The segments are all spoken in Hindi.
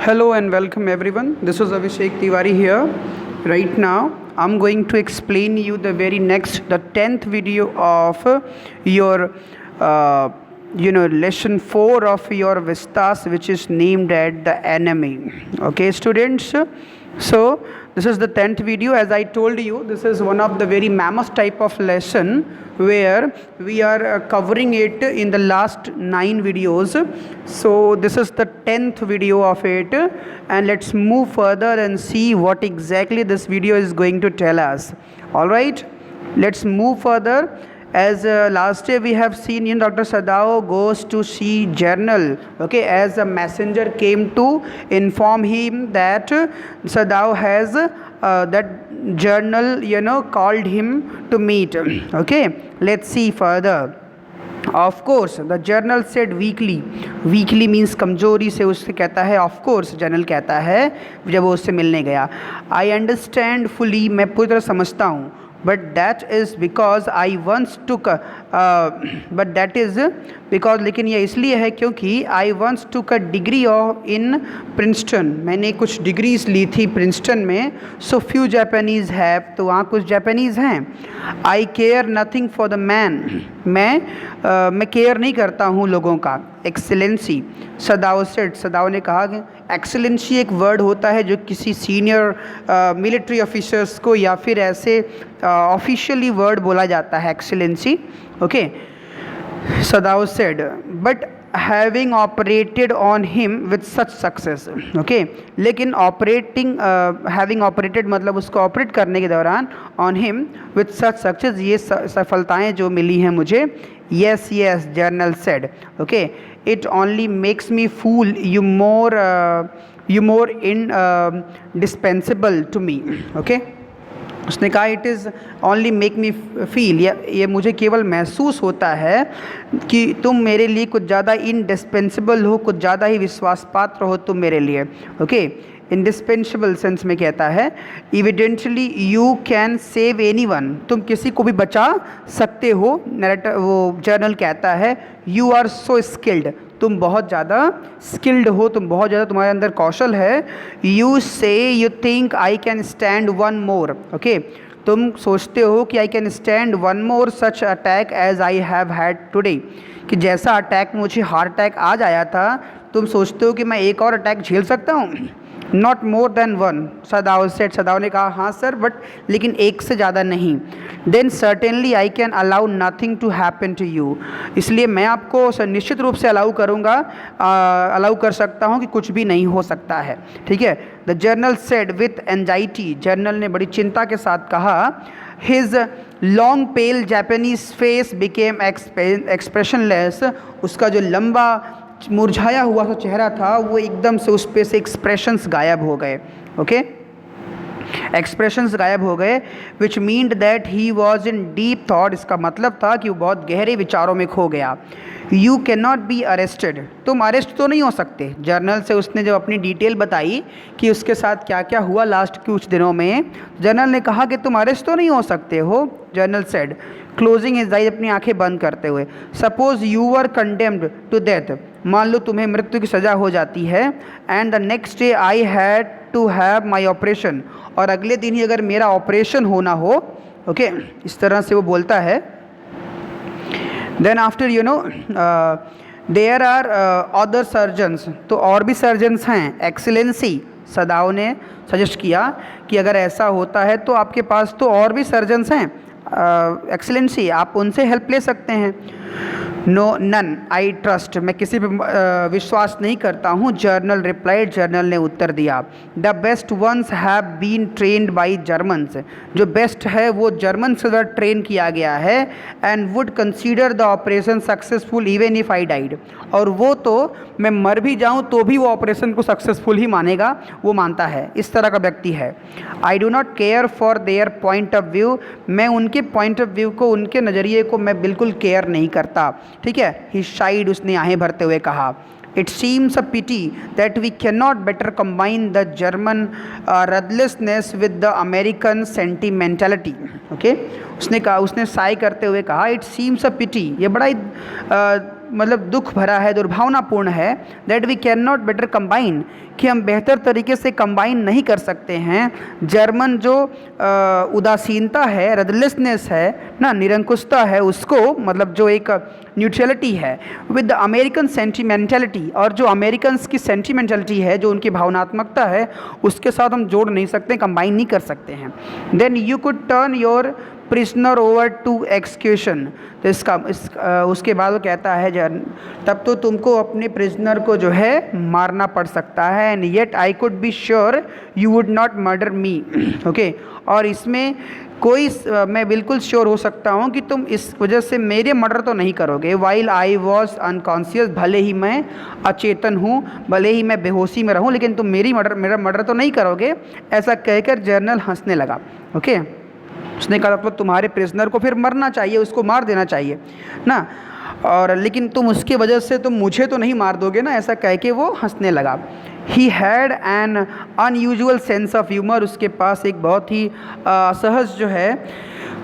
Hello and welcome everyone. This is Abhishek Tiwari here. Right now, I'm going to explain you the 10th video of your, lesson 4 of your Vistas, which is named at the enemy. Okay, students. So this is the 10th video. As I told you, this is one of the very mammoth type of lesson where we are covering it in the last 9 videos. So this is the 10th video of it, and let's move further and see what exactly this video is going to tell us. All right, let's move further. As last year we have seen, Dr. Sadao goes to see journal, okay, as a messenger came to inform him that Sadao has that journal, called him to meet. Okay, let's see further. Of course, the journal said weakly. Weakly means कमजोरी से उससे कहता है, of course journal कहता है जब वो उससे मिलने गया, I understand fully, मैं पूरी तरह समझता हूँ, but that is because I once took but that is because, लेकिन ये इसलिए है क्योंकि I once took a degree in Princeton, मैंने कुछ डिग्रीज ली थी प्रिंसटन में. So few Japanese have, तो वहाँ कुछ जापानीज़ हैं. I care nothing for the man, मैं केयर नहीं करता हूँ लोगों का. एक्सेलेंसी, सदाव सेड, सदाव ने कहा कि एक्सेलेंसी एक वर्ड होता है जो किसी सीनियर मिलिट्री ऑफिसर्स को या फिर ऐसे ऑफिशियली वर्ड बोला जाता है, excellency. Okay, सदाव said, but having operated on him with such success. Okay, लेकिन ऑपरेटिंग, हैविंग ऑपरेटेड मतलब उसको ऑपरेट करने के दौरान, on him with such success, ये सफलताएं जो मिली हैं मुझे. Yes, journal said. Okay, it only makes me fool you more indispensable to me. Okay, उसने कहा it is only make me feel, ये मुझे केवल महसूस होता है कि तुम मेरे लिए कुछ ज़्यादा इंडिस्पेंसिबल हो, कुछ ज़्यादा ही विश्वास पात्र हो तुम मेरे लिए. ओके, इंडिस्पेंसिबल सेंस में कहता है. इविडेंटली यू कैन सेव एनीवन, तुम किसी को भी बचा सकते हो. नरेटर, वो जर्नल कहता है, यू आर सो स्किल्ड, तुम बहुत ज़्यादा स्किल्ड हो, तुम बहुत ज़्यादा, तुम्हारे अंदर कौशल है. You say you think I can stand one more. Okay, तुम सोचते हो कि I can stand one more such attack as I have had today, कि जैसा अटैक मुझे हार्ट अटैक आज आया था, तुम सोचते हो कि मैं एक और अटैक झेल सकता हूँ. Not more than one, सदाव said, सदाव ने कहा हाँ सर, बट लेकिन एक से ज़्यादा नहीं. Then certainly I can allow nothing to happen to you, इसलिए मैं आपको निश्चित रूप से अलाउ कर सकता हूँ कि कुछ भी नहीं हो सकता है. ठीक है. The journal said with anxiety, journal ने बड़ी चिंता के साथ कहा. हिज लॉन्ग पेल जापानीज फेस बिकेम एक्सप्रेशनलेस, उसका जो लंबा मुरझाया हुआ सा चेहरा था वो एकदम से उस पे से एक्सप्रेशंस गायब हो गए. ओके, एक्सप्रेशंस गायब हो गए, which meant that he was in deep thought, इसका मतलब था कि वो बहुत गहरे विचारों में खो गया. You can not be arrested, तुम अरेस्ट तो नहीं हो सकते. जर्नल से उसने जब अपनी डिटेल बताई कि उसके साथ क्या क्या हुआ लास्ट कुछ दिनों में, जर्नल ने कहा कि तुम अरेस्ट तो नहीं हो सकते हो. General said, closing his eyes, अपनी आंखें बंद करते हुए. Suppose you were condemned to death, मान लो तुम्हें मृत्यु की सज़ा हो जाती है. And the next day I had to have my operation, और अगले दिन ही अगर मेरा ऑपरेशन होना हो. ओके, इस तरह से वो बोलता है. Then after there are other surgeons, तो और भी सर्जन्स हैं. एक्सीलेंसी, सदाव ने सजेस्ट किया कि अगर ऐसा होता है तो आपके पास तो और भी सर्जन्स हैं. एक्सीलेंसी, आप उनसे हेल्प ले सकते हैं. नो नन आई ट्रस्ट, मैं किसी पे विश्वास नहीं करता हूँ. जर्नल रिप्लाइड, जर्नल ने उत्तर दिया. The best ones have been trained by Germans, जो बेस्ट है वो जर्मन से ज़्यादा ट्रेन किया गया है. And would consider the operation successful even if I died, और वो तो मैं मर भी जाऊँ तो भी वो ऑपरेशन को सक्सेसफुल ही मानेगा, वो मानता है. इस तरह का व्यक्ति है. I do not care for their point of view, मैं उनके पॉइंट ऑफ व्यू को, उनके नज़रिए को मैं बिल्कुल केयर नहीं करता. ठीक है. ही शाइड, उसने आहें भरते हुए कहा. It seems a pity that we can not better combine the German ruthlessness with the American sentimentality. Okay, उसने कहा, उसने साई करते हुए कहा, इट सीम्स अ पिटी, ये बड़ा मतलब दुख भरा है, दुर्भावनापूर्ण है, that we can not better combine, कि हम बेहतर तरीके से कंबाइन नहीं कर सकते हैं जर्मन जो उदासीनता है, रदलेसनेस है ना, निरंकुशता है उसको, मतलब जो एक न्यूट्रलिटी है, विद द अमेरिकन सेंटिमेंटलिटी, और जो अमेरिकन्स की सेंटिमेंटलिटी है, जो उनकी भावनात्मकता है, उसके साथ हम जोड़ नहीं सकते, कंबाइन नहीं कर सकते हैं। Then you could turn your prisoner over to execution, तो उसके बाद वो कहता है तब तो तुमको अपने प्रिजनर को जो है मारना पड़ सकता है, and yet I could be sure you would not murder me, okay, और इसमें कोई मैं बिल्कुल श्योर हो सकता हूँ कि तुम इस वजह से मेरे मर्डर तो नहीं करोगे, वाइल आई वॉज अनकॉन्शियस, भले ही मैं अचेतन हूँ, भले ही मैं बेहोशी में रहूँ, लेकिन तुम मेरा मर्डर तो नहीं करोगे, ऐसा कहकर जर्नल हंसने लगा, ओके। उसने कहा मतलब तुम्हारे प्रिजनर को फिर मरना चाहिए, उसको मार देना चाहिए ना, और लेकिन तुम उसकी वजह से तुम मुझे तो नहीं मार दोगे ना, ऐसा कह के वो हंसने लगा। He had an unusual sense of humour, उसके पास एक बहुत ही सहज जो है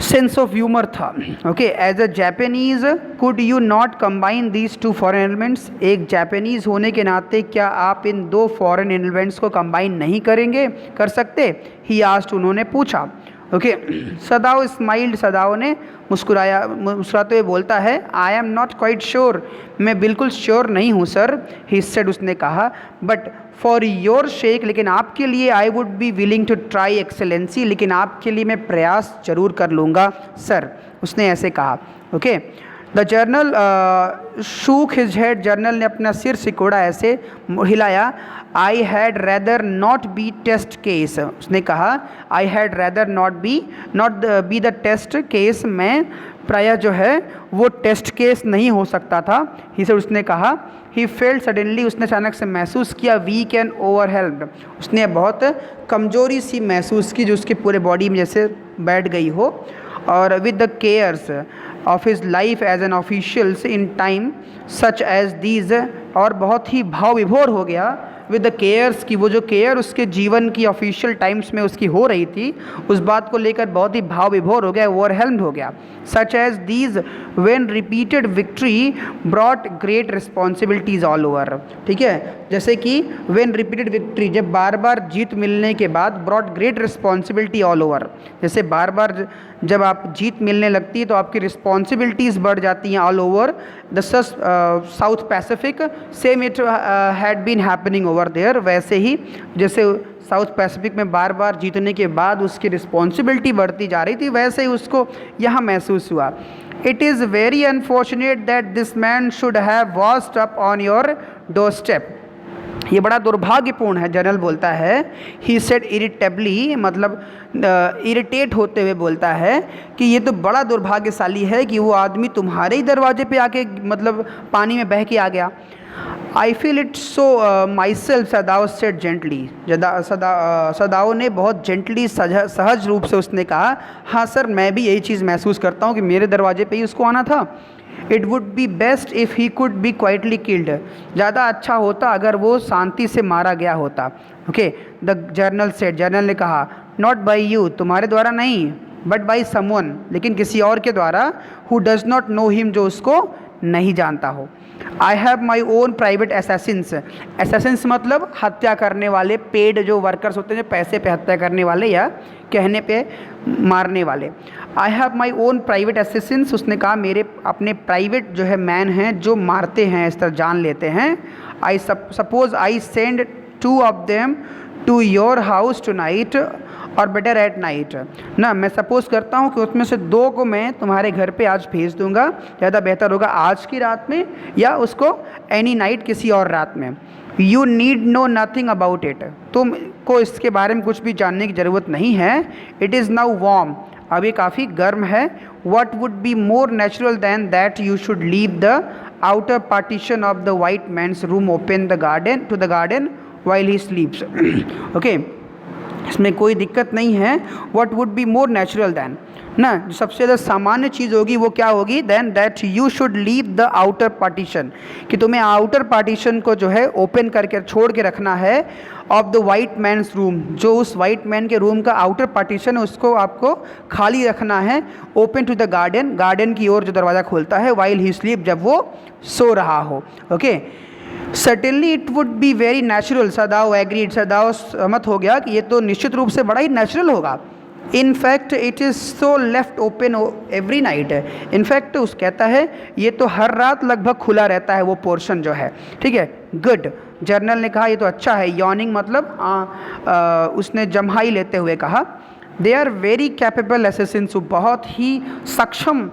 सेंस ऑफ ह्यूमर था, okay. As a Japanese could you not combine these two foreign elements, एक जापानीज़ होने के नाते क्या आप इन दो फॉरेन एलिमेंट्स को कंबाइन नहीं कर सकते? ही आस्क्ड, उन्होंने पूछा, ओके। सदाओ स्माइल्ड, सदाओ ने मुस्कुराते हुए बोलता है, आई एम नॉट क्वाइट श्योर, मैं बिल्कुल श्योर नहीं हूँ सर। ही सेड, उसने कहा, बट फॉर योर शेक, लेकिन आपके लिए, I would be willing to try excellency, लेकिन आपके लिए मैं प्रयास जरूर कर लूँगा सर, उसने ऐसे कहा, okay. The general shook his head, general ने अपना सिर सिकोड़ा, ऐसे हिलाया। I had rather not be test case, उसने कहा I had rather not be the test case, मैं प्रायः जो है वो टेस्ट केस नहीं हो सकता था। ही से उसने कहा, ही फेल्ट सडनली, उसने अचानक से महसूस किया, वीक एंड ओवरहेल्म्ड, उसने बहुत कमजोरी सी महसूस की जो उसके पूरे बॉडी में जैसे बैठ गई हो, और with the cares of his life as an officials in time such as these, और बहुत ही भाव विभोर हो गया विद द केयर्स, की वो जो केयर उसके जीवन की ऑफिशियल टाइम्स में उसकी हो रही थी, उस बात को लेकर बहुत ही भाव विभोर हो गया, ओवरहेल्म्ड हो गया। Such as these when repeated victory brought great responsibilities all over, ठीक है, जैसे कि व्हेन रिपीटेड विक्ट्री, जब बार बार जीत मिलने के बाद, brought great responsibility all over, जैसे बार बार जब आप जीत मिलने लगती है तो आपकी रिस्पॉन्सिबिलिटीज़ बढ़ जाती हैं all over the South Pacific, same it had been happening over there, वैसे ही जैसे साउथ पैसिफिक में बार बार जीतने के बाद उसकी रिस्पॉन्सिबिलिटी बढ़ती जा रही थी, वैसे ही उसको यहाँ महसूस हुआ। It is very unfortunate that this man should have washed up on your door step, ये बड़ा दुर्भाग्यपूर्ण है, जनरल बोलता है। ही सेड इरिटेबली, मतलब इरिटेट होते हुए बोलता है कि ये तो बड़ा दुर्भाग्यशाली है कि वो आदमी तुम्हारे ही दरवाजे पे आके मतलब पानी में बह के आ गया। I feel it so myself, Sadao said gently, Sadao ने बहुत जेंटली सहज रूप से उसने कहा, हाँ सर मैं भी यही चीज़ महसूस करता हूँ कि मेरे दरवाजे पे ही उसको आना था। It would B best if he could be quietly killed, ज़्यादा अच्छा होता अगर वो शांति से मारा गया होता, okay. The journal said, journal ने कहा, नॉट बाई यू, तुम्हारे द्वारा नहीं, बट बाई समवन, लेकिन किसी और के द्वारा, who does not know him, जो उसको नहीं जानता हो। I have my own private Assassin's, Assassin's मतलब हत्या करने वाले, पेड जो वर्कर्स होते हैं जो पैसे पे हत्या करने वाले या कहने पे मारने वाले। I have my own private Assassin's, उसने कहा मेरे अपने प्राइवेट जो है मैन हैं जो मारते हैं, इस तरह जान लेते हैं। I suppose I send 2 of them to your house tonight or better at night ना, मैं सपोज़ करता हूँ कि उसमें से 2 को मैं तुम्हारे घर पे आज भेज दूँगा, ज़्यादा बेहतर होगा आज की रात में या उसको एनी नाइट किसी और रात में। You need know nothing about it, तुमको इसके बारे में कुछ भी जानने की ज़रूरत नहीं है। इट इज़ नाउ वार्म, अब ये काफ़ी गर्म है। What would be more natural than that you should leave the outer partition of the white man's room open the garden to the garden while he sleeps, okay. इसमें कोई दिक्कत नहीं है। What would be more natural than, ना, जो सबसे ज़्यादा सामान्य चीज़ होगी वो क्या होगी, then that you should leave the outer partition, कि तुम्हें आउटर पार्टीशन को जो है ओपन करके छोड़ के रखना है, of the white man's room, जो उस वाइट मैन के रूम का आउटर पार्टीशन है उसको आपको खाली रखना है, open to the garden, garden की ओर जो दरवाज़ा खोलता है, वाइल ही स्लीप, जब वो सो रहा हो। Okay, certainly it would be very natural, Sadao agreed, Sadao सहमत हो गया कि ये तो निश्चित रूप से बड़ा ही नेचुरल होगा। In fact it is so left open every night, in fact उस कहता है ये तो हर रात लगभग खुला रहता है वो पोर्शन जो है, ठीक है। गुड, जर्नल ने कहा ये तो अच्छा है, यॉर्निंग मतलब उसने जम्हाई लेते हुए कहा, they are very capable assassins, बहुत ही सक्षम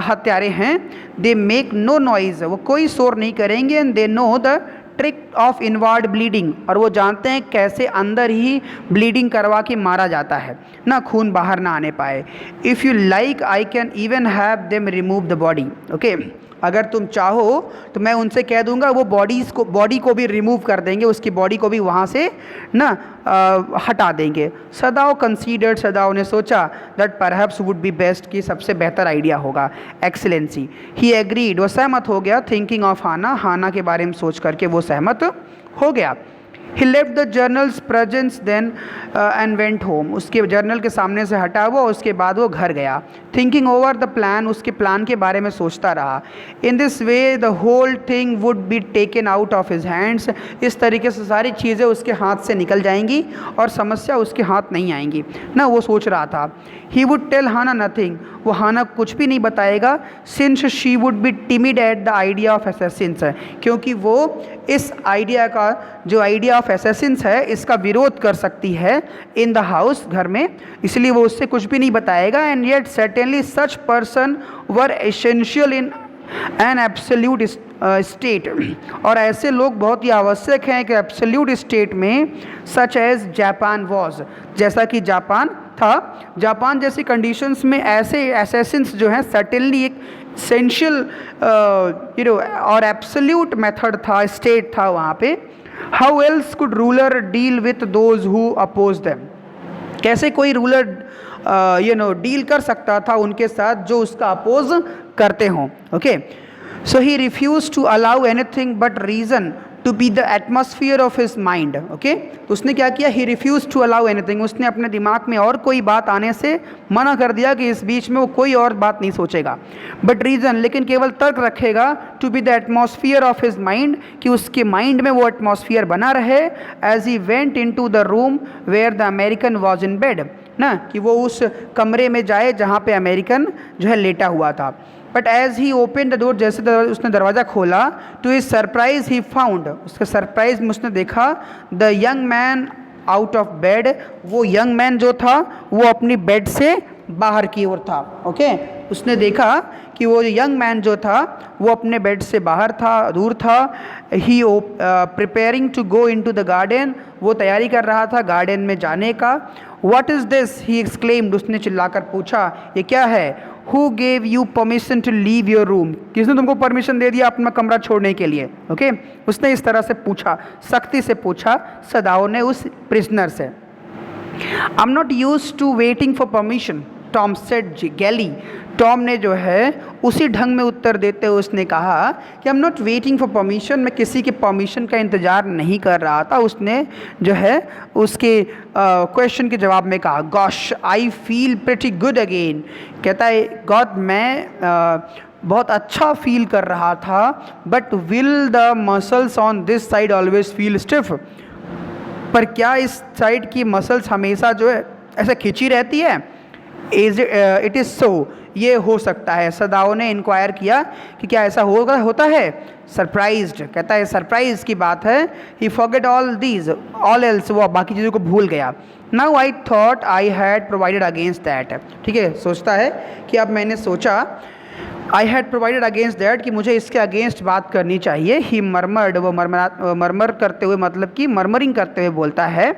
हत्यारे हैं, दे मेक नो नॉइज़, वो कोई शोर नहीं करेंगे, and they know the trick of inward bleeding, और वो जानते हैं कैसे अंदर ही ब्लीडिंग करवा के मारा जाता है ना, खून बाहर ना आने पाए। If you like I can even have them remove the body, okay, अगर तुम चाहो तो मैं उनसे कह दूंगा वो बॉडी को भी रिमूव कर देंगे, उसकी बॉडी को भी वहाँ से ना हटा देंगे। सदाओ कंसीडर्ड, सदाओ ने सोचा that perhaps would be best, कि सबसे बेहतर आइडिया होगा। एक्सीलेंसी, ही एग्रीड, वो सहमत हो गया। थिंकिंग ऑफ हाना, हाना के बारे में सोच करके वो सहमत हो गया। He left the general's presence then and went home, उसके जर्नल के सामने से हटा हुआ, उसके बाद वो घर गया। थिंकिंग ओवर द प्लान, उसके प्लान के बारे में सोचता रहा। In this way the whole thing would be taken out of his hands, इस तरीके से सारी चीज़ें उसके हाथ से निकल जाएंगी और समस्या उसके हाथ नहीं आएंगी ना, वो सोच रहा था। He would tell Hana nothing, वो हाना कुछ भी नहीं बताएगा। Since she would be timid at the idea of assassins, क्योंकि वो इस आइडिया का, जो आइडिया ऑफ असैसिन्स है, इसका विरोध कर सकती है इन द हाउस, घर में, इसलिए वो उससे कुछ भी नहीं बताएगा। And yet certainly such person were essential in an absolute state, और ऐसे लोग बहुत ही आवश्यक हैं कि एब्सोल्यूट स्टेट में, सच एज जापान वॉज, जैसा कि जापान था। जापान जैसी कंडीशंस में ऐसे असैसिन्स जो हैं सर्टेनली एक एसेंशियल और एब्सोल्यूट मेथड था, स्टेट था वहाँ पे। How else could ruler deal with those who oppose them, कैसे कोई रूलर डील कर सकता था उनके साथ जो उसका अपोज करते हों। Okay, so he refuse to allow anything but reason to be the atmosphere of his mind. Okay, तो उसने क्या किया, he refuse to allow anything, उसने अपने दिमाग में और कोई बात आने से मना कर दिया कि इस बीच में वो कोई और बात नहीं सोचेगा। बट रीज़न, लेकिन केवल तर्क रखेगा, to be the atmosphere of his mind, कि उसके माइंड में वो एटमॉस्फियर बना रहे। As he went into the room where the American was in bed, ना, कि वो उस कमरे में जाए जहाँ पे अमेरिकन जो है लेटा हुआ था। But as he open the door, जैसे उसने दरवाज़ा खोला, to his surprise he found, उसके सरप्राइज में उसने देखा, the young man out of bed, वो यंग मैन जो था वो अपनी बेड से बाहर की ओर था। ओके, उसने देखा कि वो यंग मैन जो था वो अपने बेड से बाहर था, दूर था। He preparing to go into the garden, वो तैयारी कर रहा था गार्डन में जाने का। What is this, he exclaimed, उसने चिल्लाकर पूछा ये क्या है। Who gave you permission to leave your room, किसने तुमको परमिशन दे दिया अपना कमरा छोड़ने के लिए। ओके, उसने इस तरह से पूछा, सख्ती से पूछा सदाओ ने उस प्रिजनर से। I am not used to waiting for permission, Tom said gaily, Tom ने जो है उसी ढंग में उत्तर देते हुए उसने कहा कि आई am not waiting for permission, मैं किसी के परमिशन का इंतज़ार नहीं कर रहा था। उसने जो है उसके क्वेश्चन के जवाब में कहा, gosh I feel pretty good again, कहता है गॉड मैं बहुत अच्छा फील कर रहा था। But will the muscles on this side always feel stiff, पर क्या इस साइड की मसल्स हमेशा जो है ऐसे खिंची रहती है। इट इज़ सो, ये हो सकता है। सदाओ ने इंक्वायर किया कि क्या ऐसा होता है। सरप्राइज्ड, कहता है सरप्राइज की बात है। ही फॉरगेट ऑल एल्स, वो बाकी चीज़ों को भूल गया। Now I thought I had provided against that, ठीक है, सोचता है कि अब मैंने सोचा I had provided against that, कि मुझे इसके अगेंस्ट बात करनी चाहिए। ही मरमर्ड, वो मरमर करते हुए, मतलब कि मर्मरिंग करते हुए बोलता है,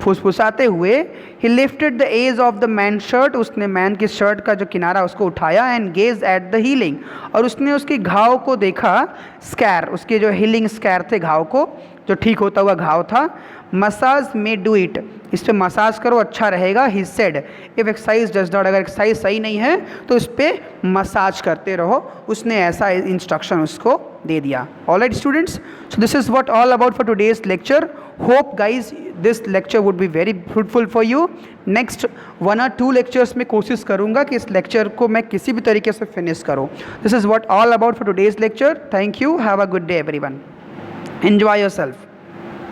फुसफुसाते हुए he lifted the edge of the man shirt, उसने मैन की शर्ट का जो किनारा उसको उठाया, and gaze at the healing, और उसने उसकी घाव को देखा, स्कैर, उसके जो हीलिंग स्कैर थे, घाव को जो ठीक होता हुआ घाव था, मसाज मे डू इट, इस पर मसाज करो अच्छा रहेगा, he said if exercise does not, अगर एक्सरसाइज सही नहीं है तो इस पर मसाज करते रहो, उसने ऐसा इंस्ट्रक्शन उसको दे दिया। Alright students, so this is what all about for today's lecture. Hope guys this lecture would be very fruitful for you. Next 1 or 2 lectures में कोशिश करूंगा कि इस लेक्चर को मैं किसी भी तरीके से फिनिश करूं। This is what all about for today's lecture. Thank you, have a good day everyone, enjoy yourself.